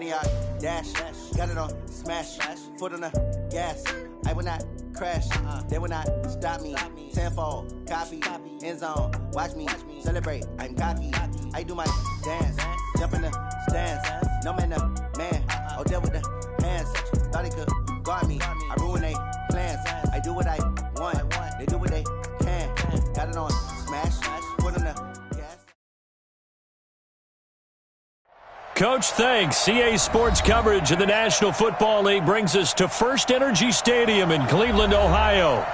Pontiac, dash, got it on, smash, foot on the gas. I will not crash, they will not stop me. Tenfold, copy, end zone, watch me celebrate. I'm cocky, I do my dance, jump in the stands. No man, man, oh, there with the hands. Thought he could guard me, I ruin they plans. I do what I want, they do what they can. Got it on, smash, foot on the gas. Coach, thanks. CA Sports coverage of the National Football League brings us to First Energy Stadium in Cleveland, Ohio.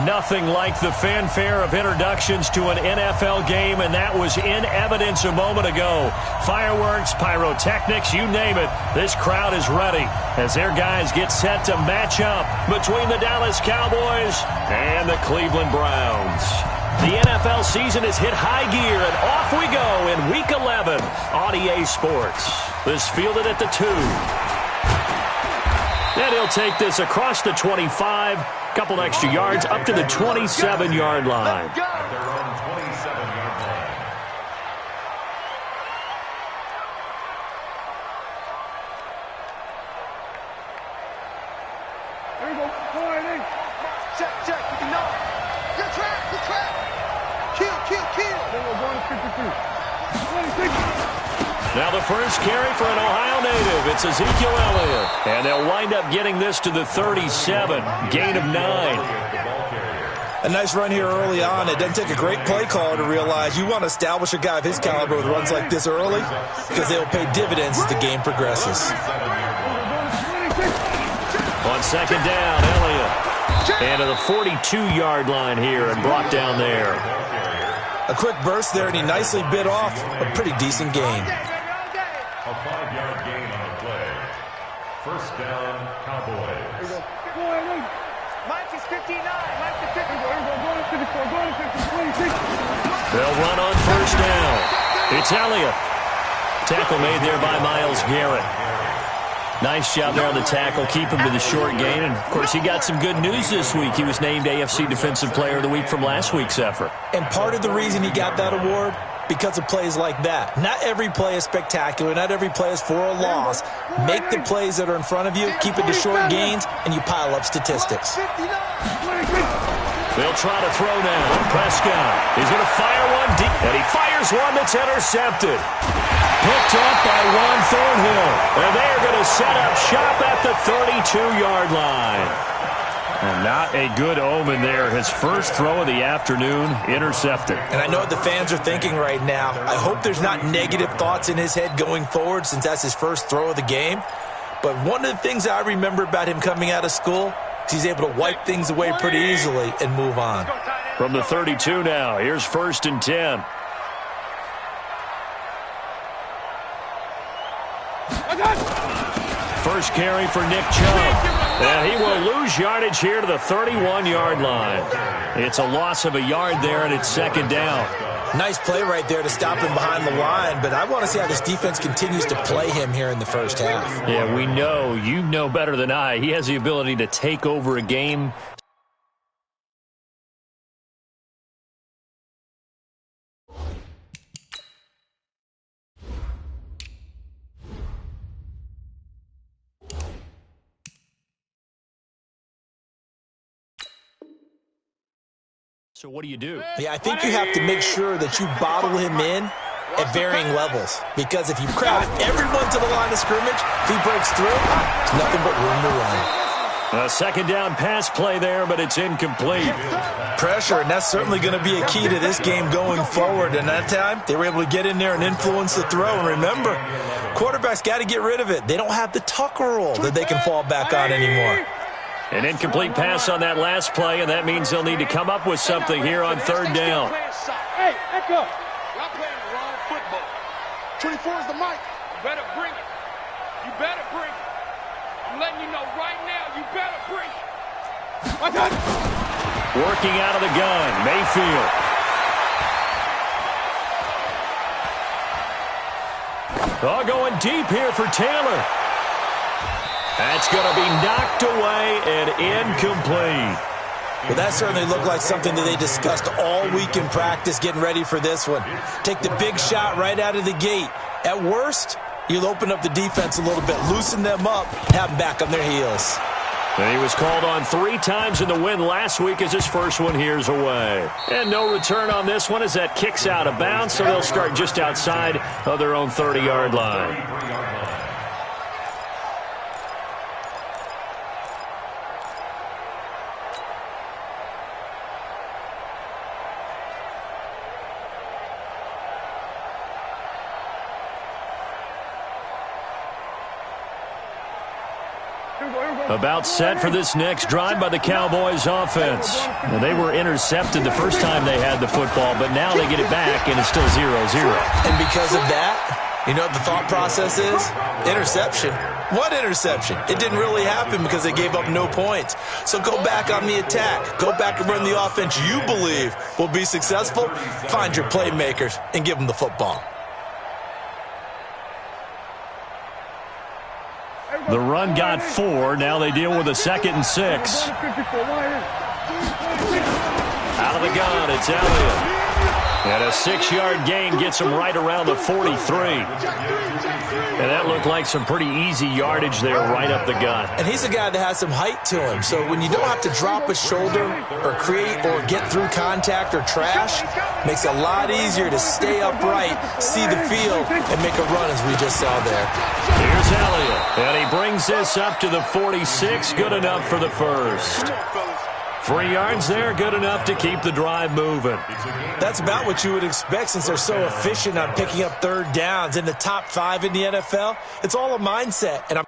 Nothing like the fanfare of introductions to an NFL game, and that was in evidence a moment ago. Fireworks, pyrotechnics, you name it. This crowd is ready as their guys get set to match up between the Dallas Cowboys and the Cleveland Browns. The NFL season has hit high gear, and off we go in Week 11 on EA Sports. This fielded at the 2. And he'll take this across the 25, couple extra yards, up to the 27-yard line. There you go. Check. Good trap. Kill. There you go, going to 52. 26. Now the first carry for an Ohio native. It's Ezekiel Elliott. And they'll wind up getting this to the 37. Gain of 9. A nice run here early on. It doesn't take a great play caller to realize you want to establish a guy of his caliber with runs like this early because they will pay dividends as the game progresses. On second down, Elliott. And to the 42-yard line here and brought down there. A quick burst there, and he nicely bit off a pretty decent gain. A 5-yard gain on the play. First down, Cowboys. Mike is 59. Mike is 54. Going to 54. 26. They'll run on first down. It's Elliott. Tackle made there by Myles Garrett. Nice job there on the tackle. Keep him to the short gain. And, of course, he got some good news this week. He was named AFC Defensive Player of the Week from last week's effort. And part of the reason he got that award, because of plays like that. Not every play is spectacular. Not every play is for a loss. Make the plays that are in front of you, keep it to short gains, and you pile up statistics. They'll try to throw now. Prescott. He's going to fire one deep, and he fires one that's intercepted. Picked up by Juan Thornhill. And they are going to set up shop at the 32-yard line. And not a good omen there. His first throw of the afternoon, intercepted. And I know what the fans are thinking right now. I hope there's not negative thoughts in his head going forward since that's his first throw of the game. But one of the things I remember about him coming out of school is he's able to wipe things away pretty easily and move on. From the 32 now, here's 1st and 10. First carry for Nick Chubb. And he will lose yardage here to the 31-yard line. It's a loss of a yard there, and it's second down. Nice play right there to stop him behind the line, but I want to see how this defense continues to play him here in the first half. Yeah, we know. You know better than I. He has the ability to take over a game. So what do you do? Yeah, I think you have to make sure that you bottle him in at varying levels. Because if you crowd everyone to the line of scrimmage, if he breaks through, it's nothing but room to run. A second down pass play there, but it's incomplete. Pressure, and that's certainly going to be a key to this game going forward. And that time, they were able to get in there and influence the throw. And remember, quarterbacks got to get rid of it. They don't have the Tucker rule that they can fall back on anymore. An incomplete pass on that last play, and that means they'll need to come up with something here on third down. Hey, echo. Y'all playing the wrong football. 24 is the mic. You better bring it. You better bring it. I'm letting you know right now, you better bring it. Working out of the gun, Mayfield. Oh, going deep here for Taylor. That's going to be knocked away and incomplete. Well, that certainly looked like something that they discussed all week in practice getting ready for this one. Take the big shot right out of the gate. At worst, You'll open up the defense a little bit, loosen them up, have them back on their heels. And he was called on 3 times in the win last week as his first one here's away. And no return on this one as that kicks out of bounds, so they'll start just outside of their own 30-yard line. About set for this next drive by the Cowboys offense. Now, they were intercepted the first time they had the football, but now they get it back, and it's still 0-0. And because of that, you know what the thought process is? Interception. What interception? It didn't really happen because they gave up no points. So go back on the attack. Go back and run the offense you believe will be successful. Find your playmakers and give them the football. The run got 4. Now they deal with a 2nd and 6. Out of the gun, it's Elliott. And a 6-yard gain gets him right around the 43. And that looked like some pretty easy yardage there right up the gut. And he's a guy that has some height to him. So when you don't have to drop a shoulder or create or get through contact or trash, makes it a lot easier to stay upright, see the field, and make a run as we just saw there. Here's Elliott. And he brings this up to the 46. Good enough for the first. 3 yards there, good enough to keep the drive moving. That's about what you would expect since they're so efficient on picking up 3rd downs. In the top 5 in the NFL, it's all a mindset. And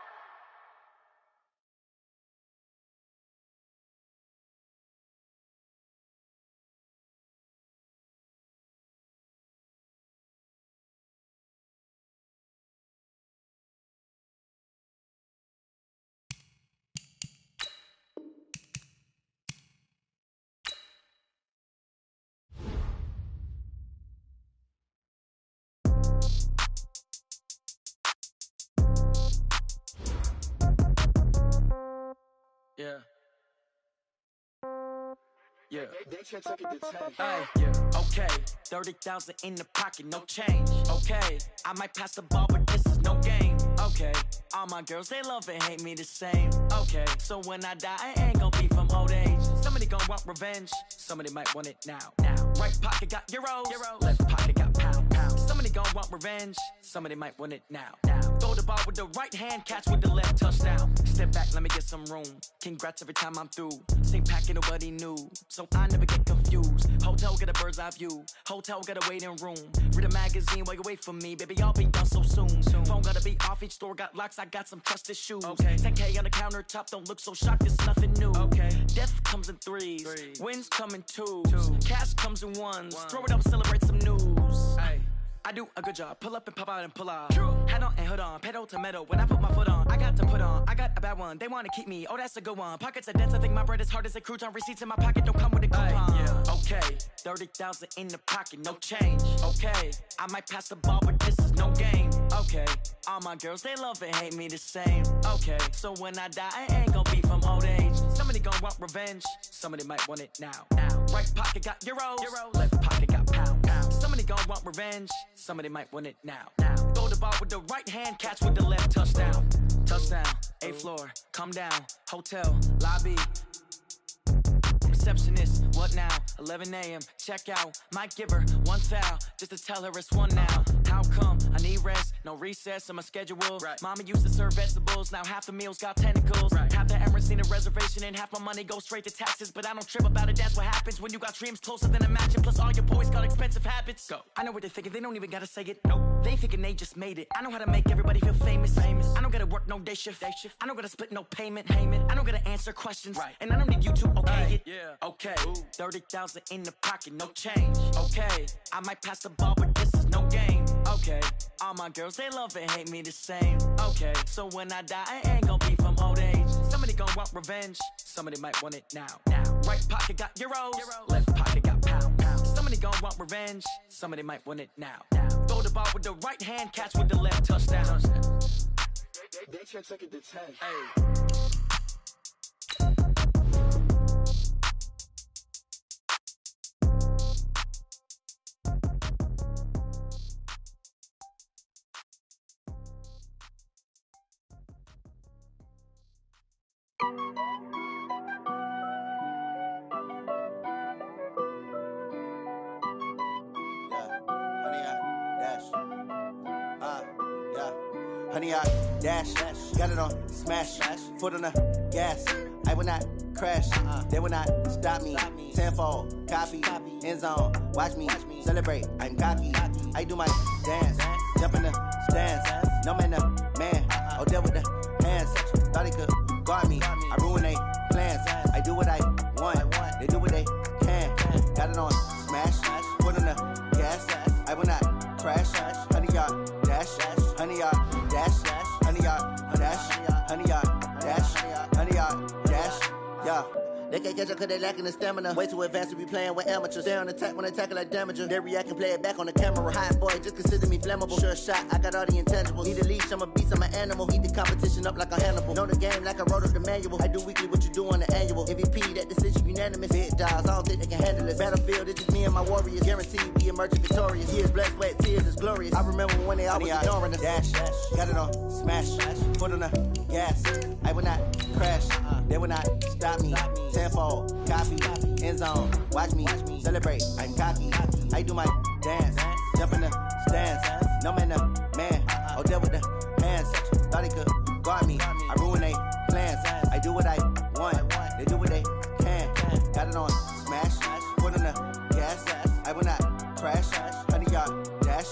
Okay, 30,000 in the pocket, no change. Okay, I might pass the ball, but this is no game. Okay, all my girls, they love and hate me the same. Okay, so when I die, I ain't gonna be from old age. Somebody gonna want revenge, somebody might want it now. Right pocket got euros, left pocket got pounds. Somebody gonna want revenge, somebody might want it now. Throw the ball with the right hand, catch with the left, touchdown. Step back, let me get some room. Congrats every time I'm through. Same packet, nobody knew, so I never get confused. Hotel get a bird's eye view, hotel got a waiting room. Read a magazine while you wait for me, baby, I'll be done so soon. Phone gotta be off, each store got locks, I got some trusted shoes. 10K on the countertop, don't look so shocked, it's nothing new. Death comes in threes, wins come in twos, cash comes in ones. Throw it up, celebrate some news. I do a good job, pull up and pop out and pull out. Head on and hood on, pedal to metal. When I put my foot on, I got to put on. I got a bad one, they wanna keep me, oh that's a good one. Pockets are dense, I think my bread is hard as a crouton. Receipts in my pocket, don't come with a coupon. Okay, 30,000 in the pocket, no change. Okay, I might pass the ball, but this is no game. Okay, all my girls, they love and hate me the same. Okay, so when I die, I ain't gonna be from old age. Somebody gonna want revenge, somebody might want it now. Right pocket got euros, left pocket got pounds. Somebody gonna want revenge, somebody might want it now. Throw the ball with the right hand, catch with the left, touchdown. Touchdown, 8th floor, come down, hotel, lobby. Receptionist, what now? 11 a.m., check out. Might give her one foul, just to tell her it's one now. How come? I need rest, no recess in my schedule. Mama used to serve vegetables, now half the meals got tentacles. Half the Emirates need a reservation and half my money goes straight to taxes. But I don't trip about it, that's what happens when you got dreams closer than a mansion. Plus all your boys got expensive habits. Go. I know what they're thinking, they don't even gotta say it. Nope. They thinking they just made it. I know how to make everybody feel famous. I don't gotta work no day shift. I don't gotta split no payment. I don't gotta answer questions. And I don't need you to okay it. Okay, 30,000 in the pocket, no change. Okay, I might pass the ball, but this is no game. Okay, all my girls, they love and hate me the same. Okay, so when I die, I ain't gonna be from old age. Somebody gonna want revenge, somebody might want it now. Right pocket got euros, left pocket got pounds. Somebody gonna want revenge, somebody might want it now. Throw the ball with the right hand, catch with the left, touchdown. They check it to 10. Honey, I dash, got it on smash, foot on the gas. I will not crash, they will not stop me. Tenfold, copy, end zone, watch me celebrate. I'm cocky, I do my dance, jump in the stands. No man, man, oh, deal with the hands. Thought he could guard me, I ruin they plans. I do what I want, they do what they can. Got it on smash, foot on the gas. I will not crash, honey, y'all dash, honey, y'all dash, honey, y'all dash, honey, y'all dash, honey, y'all dash, yeah. They can't catch up cause they lacking the stamina. Way too advanced to be playing with amateurs. Stay on attack when they tackle like damager. They react and play it back on the camera. Hot boy, just consider me flammable. Sure shot, I got all the intangibles. Need a leash, I'm a beast, I'm an animal. Eat the competition up like a Hannibal. Know the game like I wrote up the manual. I do weekly what you do on the annual. MVP, that decision unanimous. Big dogs, I don't think they can handle it. Battlefield, it's just me and my warriors. Guaranteed we emerging victorious. Years, blood, sweat, tears, it's glorious. I remember when they always ignoring us. Dash, got it on smash, foot on the gas. I will not crash, they will not stop me. Tenfold, copy, end zone, watch me celebrate. I'm cocky, I do my dance, jump in the stands. No man, man, oh, deal with the hands. Thought he could guard me, I ruin they plans. I do what I want, they do what they can. Got it on smash, foot on the gas. I will not crash, honey, y'all dash,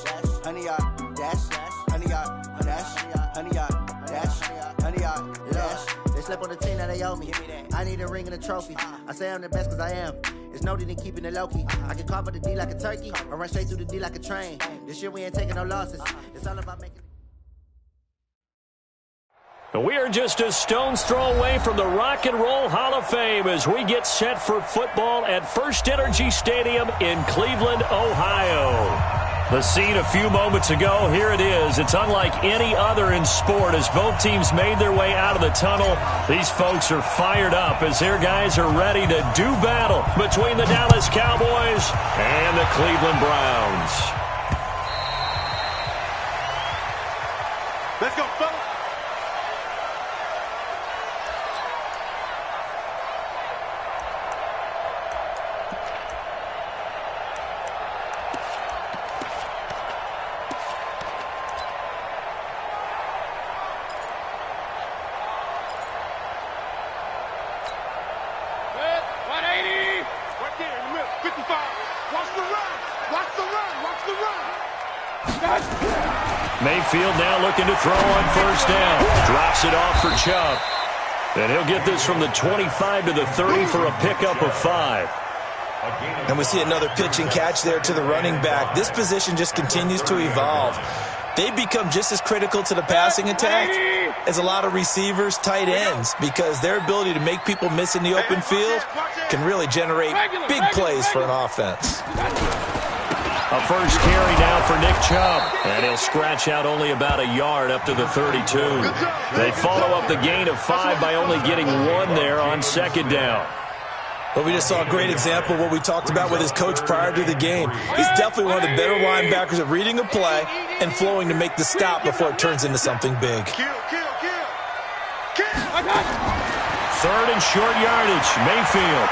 honey, y'all dash, honey, y'all dash, honey, y'all dash, honey, y'all dash. They slept on the team that they owe me. I need a ring and a trophy. I say I'm the best cause I am. It's no need in keeping it low-key. I can carve up the D like a turkey or run straight through the D like a train. This year we ain't taking no losses. It's all about making. We are just a stone's throw away from the Rock and Roll Hall of Fame as we get set for football at First Energy Stadium in Cleveland, Ohio. The scene a few moments ago, here it is. It's unlike any other in sport as both teams made their way out of the tunnel. These folks are fired up as their guys are ready to do battle between the Dallas Cowboys and the Cleveland Browns. Let's go, fellas. Mayfield now looking to throw on first down. Drops it off for Chubb. And he'll get this from the 25 to the 30 for a pickup of 5. And we see another pitch and catch there to the running back. This position just continues to evolve. They become just as critical to the passing attack as a lot of receivers, tight ends, because their ability to make people miss in the open field can really generate big plays for an offense. A first carry now for Nick Chubb, and he'll scratch out only about a yard up to the 32. They follow up the gain of 5 by only getting 1 there on second down. But we just saw a great example of what we talked about with his coach prior to the game. He's definitely one of the better linebackers at reading a play and flowing to make the stop before it turns into something big. Third and short yardage, Mayfield.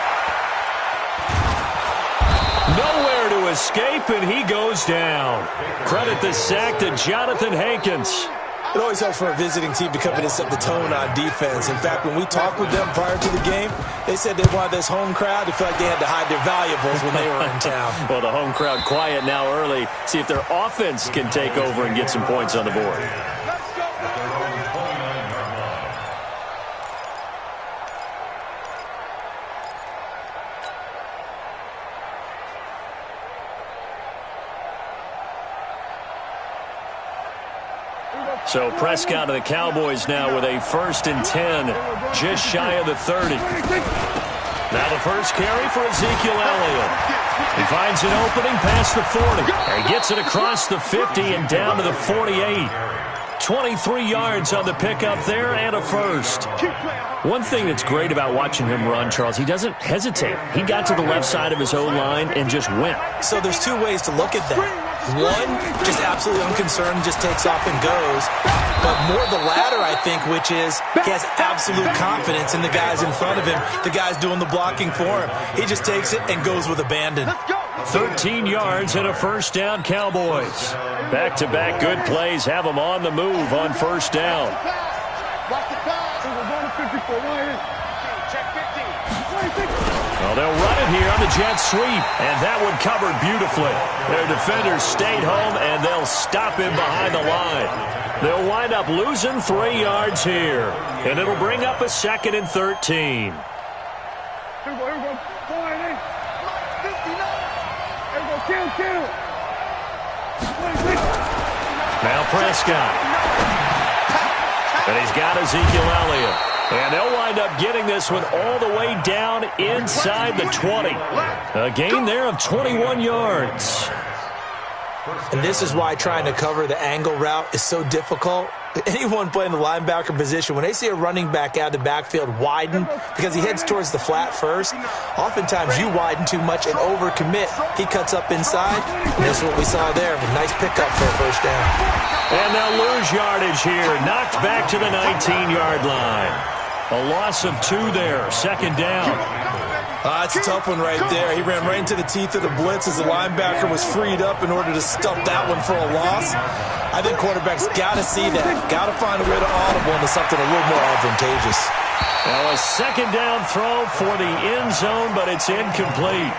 Nowhere to escape, and he goes down. Credit the sack to Jonathan Hankins. It always helps for a visiting team to come in and set the tone on defense. In fact, when we talked with them prior to the game, they said they wanted this home crowd to feel like they had to hide their valuables when they were in town. Well, the home crowd quiet now early. See if their offense can take over and get some points on the board. So Prescott of the Cowboys now with a 1st and 10, just shy of the 30. Now the first carry for Ezekiel Elliott. He finds an opening past the 40. And gets it across the 50 and down to the 48. 23 yards on the pickup there and a first. One thing that's great about watching him run, Charles, he doesn't hesitate. He got to the left side of his O-line and just went. So there's two ways to look at that. One, just absolutely unconcerned, just takes off and goes. But more the latter, I think, which is he has absolute confidence in the guys in front of him, the guys doing the blocking for him. He just takes it and goes with abandon. 13 yards and a first down, Cowboys. Back-to-back good plays have them on the move on first down. Well, they'll run it here on the jet sweep, and that one covered beautifully. Their defenders stayed home, and they'll stop him behind the line. They'll wind up losing 3 yards here, and it'll bring up a 2nd and 13. Now Prescott. And he's got Ezekiel Elliott. And they'll wind up getting this one all the way down inside the 20. A gain there of 21 yards. And this is why trying to cover the angle route is so difficult. Anyone playing the linebacker position, when they see a running back out of the backfield widen because he heads towards the flat first, oftentimes you widen too much and overcommit. He cuts up inside, and that's what we saw there. A nice pickup for a first down. And they'll lose yardage here. Knocked back to the 19-yard line. A loss of 2 there. 2nd down. That's a tough one right there. He ran right into the teeth of the blitz as the linebacker was freed up in order to stuff that one for a loss. I think quarterbacks got to see that. Got to find a way to audible into something a little more advantageous. Now a 2nd down throw for the end zone, but it's incomplete.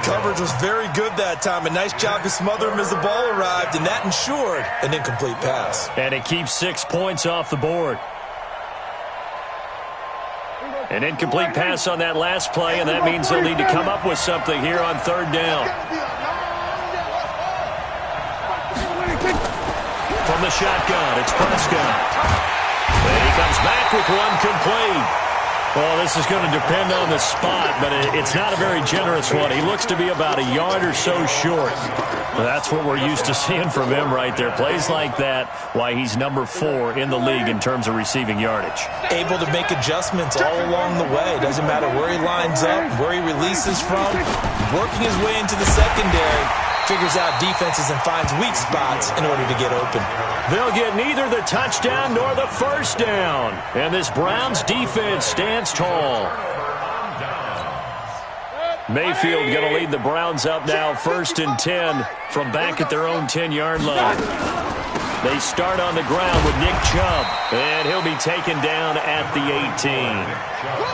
Coverage was very good that time. A nice job to smother him as the ball arrived, and that ensured an incomplete pass. And it keeps 6 points off the board. An incomplete pass on that last play, and that means they'll need to come up with something here on 3rd down. From the shotgun, it's Prescott. And he comes back with one complete. Well, this is going to depend on the spot, but it's not a very generous one. He looks to be about a yard or so short. That's what we're used to seeing from him right there. Plays like that, why he's number 4 in the league in terms of receiving yardage. Able to make adjustments all along the way. Doesn't matter where he lines up, where he releases from. Working his way into the secondary. Figures out defenses and finds weak spots in order to get open. They'll get neither the touchdown nor the first down. And this Browns defense stands tall. Mayfield going to lead the Browns up now, 1st and 10 from back at their own 10-yard line. They start on the ground with Nick Chubb, and he'll be taken down at the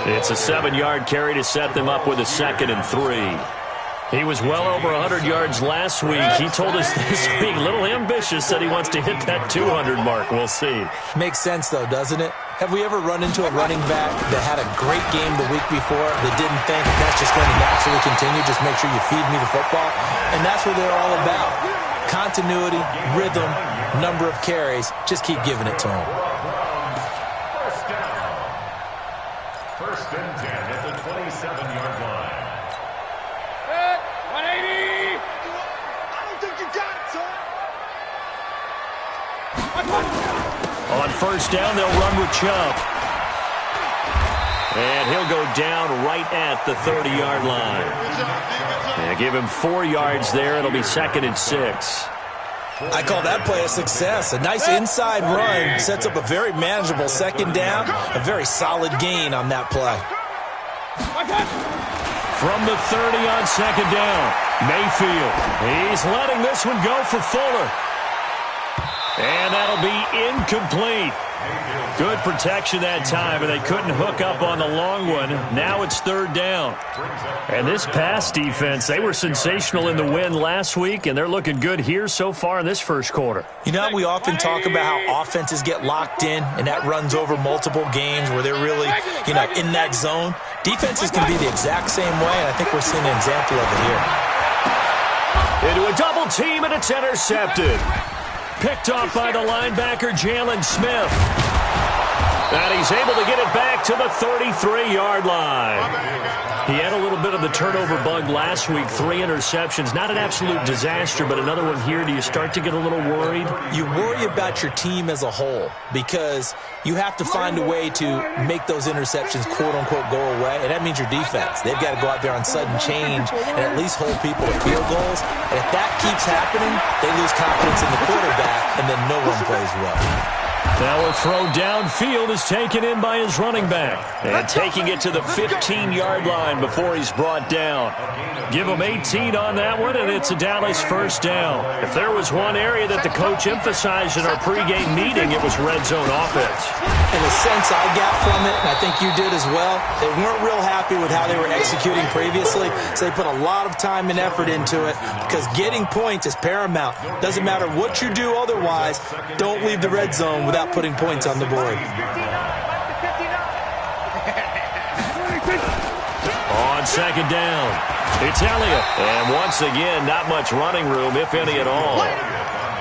18. It's a 7-yard carry to set them up with a 2nd and 3. He was well over 100 yards last week. He told us this week, a little ambitious, said he wants to hit that 200 mark. We'll see. Makes sense, though, doesn't it? Have we ever run into a running back that had a great game the week before that didn't think that's just going to naturally continue? Just make sure you feed me the football. And that's what they're all about. Continuity, rhythm, number of carries. Just keep giving it to them. First and 10 at the 27-yard line. 180! I don't think you got it, son. On first down, they'll run with Chubb. And he'll go down right at the 30-yard line. And give him 4 yards there. It'll be 2nd and 6. I call that play a success. A nice inside run sets up a very manageable 2nd down. A very solid gain on that play. From the 30 on 2nd down, Mayfield. He's letting this one go for Fuller. And that'll be incomplete. Good protection that time, and they couldn't hook up on the long one. Now it's 3rd down. And this pass defense, they were sensational in the win last week, and they're looking good here so far in this first quarter. You know, we often talk about how offenses get locked in, and that runs over multiple games where they're really, in that zone. Defenses can be the exact same way, and I think we're seeing an example of it here. Into a double team, and it's intercepted. Picked off by the linebacker, Jalen Smith. And he's able to get it back to the 33-yard line. He had a little bit of the turnover bug last week, 3 interceptions. Not an absolute disaster, but another one here. Do you start to get a little worried? You worry about your team as a whole because you have to find a way to make those interceptions, quote-unquote, go away, and that means your defense. They've got to go out there on sudden change and at least hold people to field goals. And if that keeps happening, they lose confidence in the quarterback, and then no one plays well. Now a throw downfield is taken in by his running back. And taking it to the 15-yard line before he's brought down. Give him 18 on that one, and it's a Dallas first down. If there was one area that the coach emphasized in our pregame meeting, it was red zone offense. And the sense I got from it, and I think you did as well, they weren't real happy with how they were executing previously, so they put a lot of time and effort into it because getting points is paramount. Doesn't matter what you do otherwise, don't leave the red zone without putting points on the board. On second down, it's Elliott. And once again, not much running room, if any at all.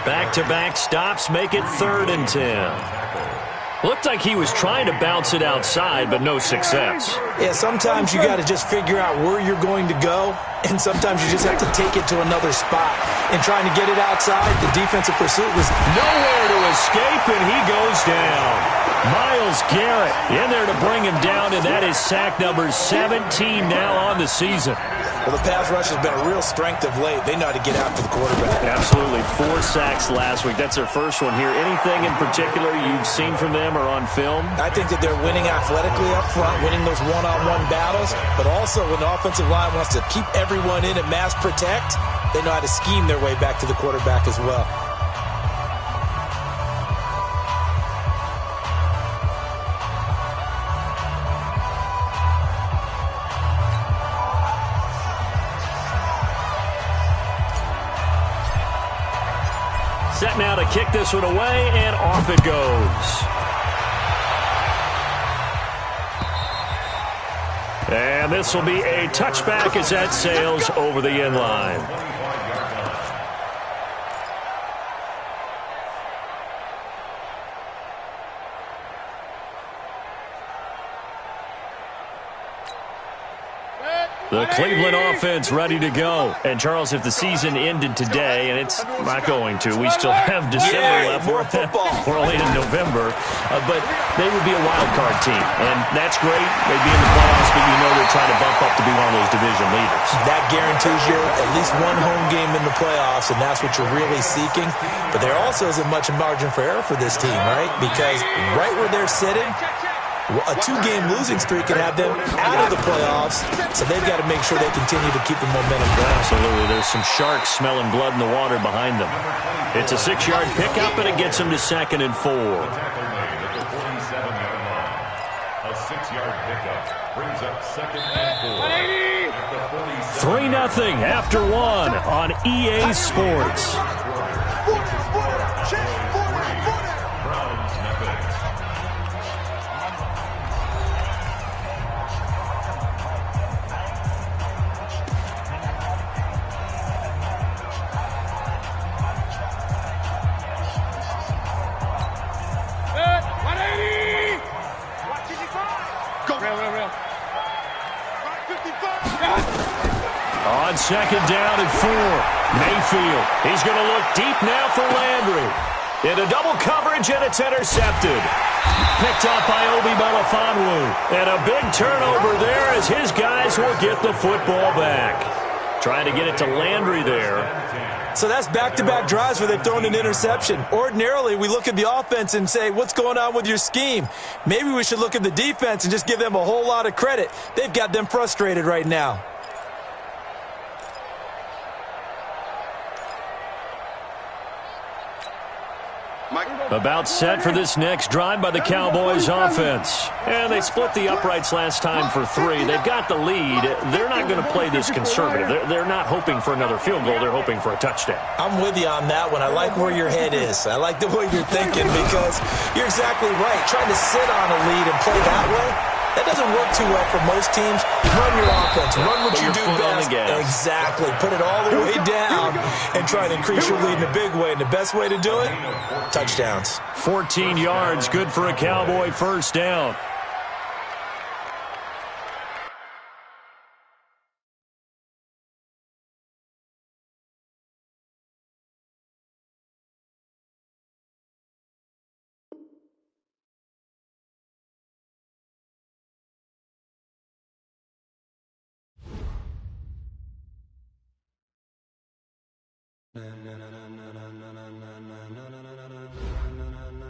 Back-to-back stops make it 3rd and 10. Looked like he was trying to bounce it outside, but no success. Yeah, sometimes you got to just figure out where you're going to go, and sometimes you just have to take it to another spot. And trying to get it outside, the defensive pursuit was nowhere to escape, and he goes down. Myles Garrett in there to bring him down, and that is sack number 17 now on the season. Well, the pass rush has been a real strength of late. They know how to get after the quarterback. Absolutely. 4 sacks last week. That's their first one here. Anything in particular you've seen from them or on film? I think that they're winning athletically up front, winning those one-on-one battles, but also when the offensive line wants to keep everyone in and mass protect, they know how to scheme their way back to the quarterback as well. Set now to kick this one away, and off it goes. And this will be a touchback as that sails over the end line. The Cleveland offense ready to go. And, Charles, if the season ended today, and it's not going to, we still have December left. More football. We're only in November. But they would be a wild card team. And that's great. They'd be in the playoffs, but you know they're trying to bump up to be one of those division leaders. That guarantees you at least one home game in the playoffs, and that's what you're really seeking. But there also isn't much margin for error for this team, right? Because right where they're sitting, a 2-game losing streak could have them out of the playoffs, so they've got to make sure they continue to keep the momentum going. Absolutely. There's some sharks smelling blood in the water behind them. It's a 6-yard pickup, and it gets them to 2nd and 4. A 6-yard pickup brings up 2nd and 4. 3-0 after 1 on EA Sports. On 2nd down and 4, Mayfield. He's going to look deep now for Landry. Into double coverage, and it's intercepted. Picked up by Obi Melifonwu. And a big turnover there as his guys will get the football back. Trying to get it to Landry there. So that's back-to-back drives where they've thrown an interception. Ordinarily, we look at the offense and say, what's going on with your scheme? Maybe we should look at the defense and just give them a whole lot of credit. They've got them frustrated right now. About set for this next drive by the Cowboys offense. And they split the uprights last time for 3. They've got the lead. They're not going to play this conservative. They're not hoping for another field goal. They're hoping for a touchdown. I'm with you on that one. I like where your head is. I like the way you're thinking because you're exactly right. Trying to sit on a lead and play that way, that doesn't work too well for most teams. Run your offense. Run what you do best. Exactly. Put it all the way down and try to increase your lead in a big way. And the best way to do it, touchdowns. 14 yards, good for a Cowboy first down.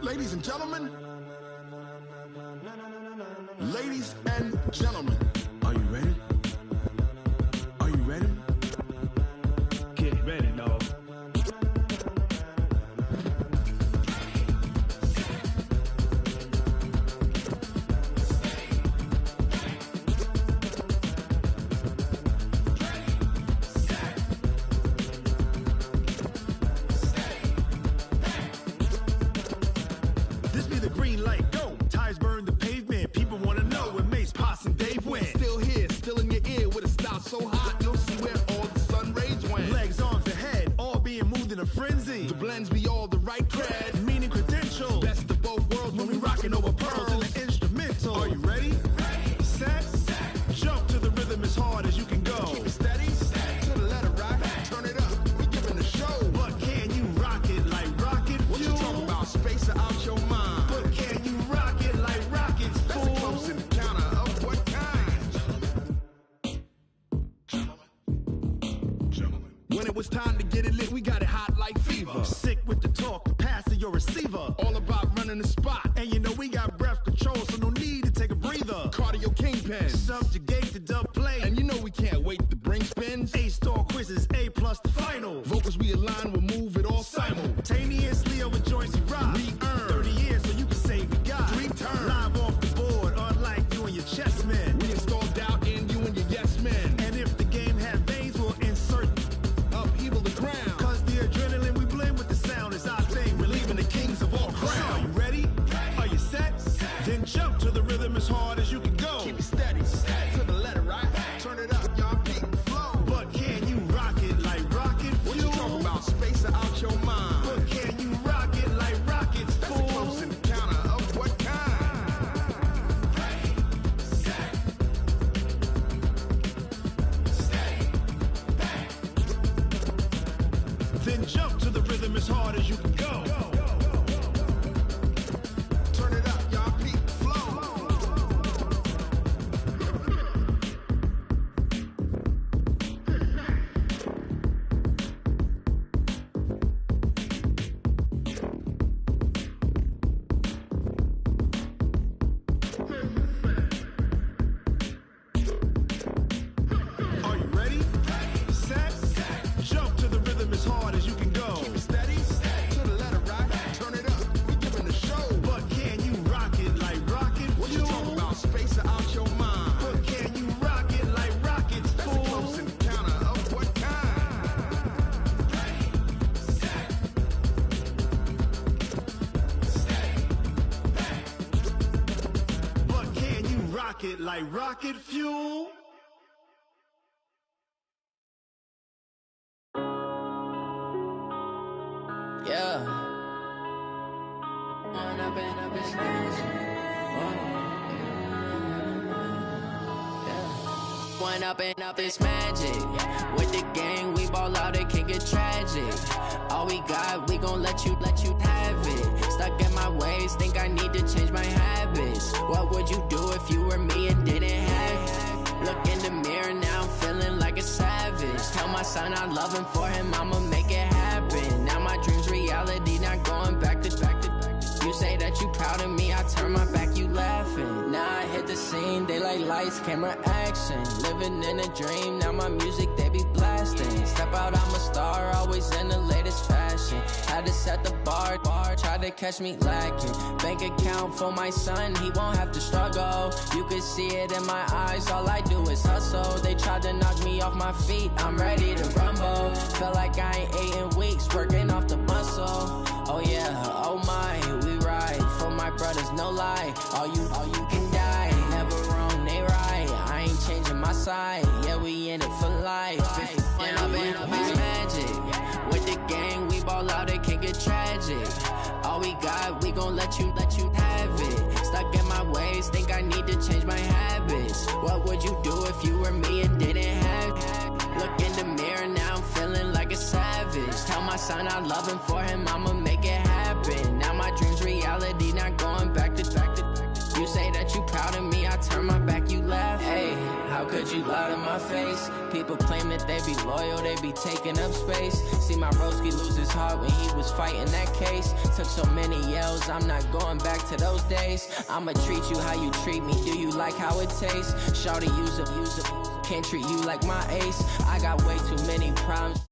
Ladies and gentlemen, ladies and gentlemen, are you ready? Are you ready? Get ready, dog. This be the green light, go. Tires burn the pavement. People want to know where Mace, Poss, and Dave went. Still here, still in your ear with a style so hot, you'll see where all the sun rays went. Legs, arms, and head, all being moved in a frenzy. The blends be all the right cred, meaning credentials. Best of both worlds when we rockin' over pearls in the instrumental. Are you ready? Ready. Set. Jump to the rhythm as hard as you can go. Keep it steady. To the letter rock. Turn it up. We giving the show. But can you rock it like rocket fuel? What you talking about? Space out your mind. But can you rock it like rockets, fool? That's a close encounter of what kind? Gentlemen. When it was time to get it lit, we got it hot like fever. Sick with the talk, the pass to your receiver. All about running the spot. And you know we got breath control, so no need to take a breather. Cardio kingpin. Subjugate the dub play. And you know we can't wait to bring spins. A-star quizzes, A+ the final. Vocals we align, we'll move it all simultaneously over joints we rock. We earn 30 years, so you can say we got 3 turns. Live off the board, unlike you and your chess men. We install doubt in you and your yes men. And if the game had veins, we'll insert upheaval the ground. Cause the adrenaline we blend with the sound is our thing. We're leaving the kings of all crowns. So are you ready? Are you set? Then jump to the rhythm as hard as you can go. Keep it steady. To the letter, right? Turn it up, y'all beat the flow. But can you rock it like rocket fuel? What you talking about? Space out your mind. But can you rock it like rockets, fool? That's a close encounter of what kind? Then jump to the rhythm as hard as you can go. Turn it up, y'all beat the flow. Are you ready? Set. Jump to the rhythm as hard as you can go. Keep it steady. To the letter, right? Turn it up. We giving the show. But can you rock it like rocket fuel? What you talking about? Space out your mind. But can you rock it like rockets, fool? That's a close encounter of what kind? But can you rock it like rocket fuel? Yeah. One up and up is magic. With the gang, we ball out, it can get tragic. All we got, we gon' let you have it. Stuck in my ways, think I need to change my habits. What would you do if you were me and didn't have it? Look in the mirror, now I'm feeling like a savage. Tell my son I love him, for him I'ma make it happen. Now my dream's reality, not going back to back. You say that you proud of me, I turn my back, you laughing. Now I hit the scene, they like lights, camera, action. Living in a dream, now my music, they be blasting. Step out, I'm a star, always in the latest fashion. Had to set the bar, try to catch me lacking. Bank account for my son, he won't have to struggle. You can see it in my eyes, all I do is hustle. They tried to knock me off my feet, I'm ready to rumble. Feel like I ain't ate in weeks, working off the muscle. Oh yeah, oh my, we ride for my brothers, no lie. All you can die, never wrong, they right. I ain't changing my side, yeah, we in it for life. And up is magic. With the gang, we ball out, it can get tragic. All we got, we gon' let you have it. Stuck in my ways, think I need to change my habits. What would you do if you were me and didn't have it? Look in the mirror, now I'm feeling like a savage. Tell my son I love him, for him I'ma make it happen. Now my dream's reality, not going back to back. You say that you proud of me, I turn my back, you laugh. Hey, I How could you lie to my face? People claim that they be loyal, they be taking up space. See my broski lose his heart when he was fighting that case. Took so many yells, I'm not going back to those days. I'ma treat you how you treat me, do you like how it tastes? Shawty, use up, can't treat you like my ace. I got way too many problems.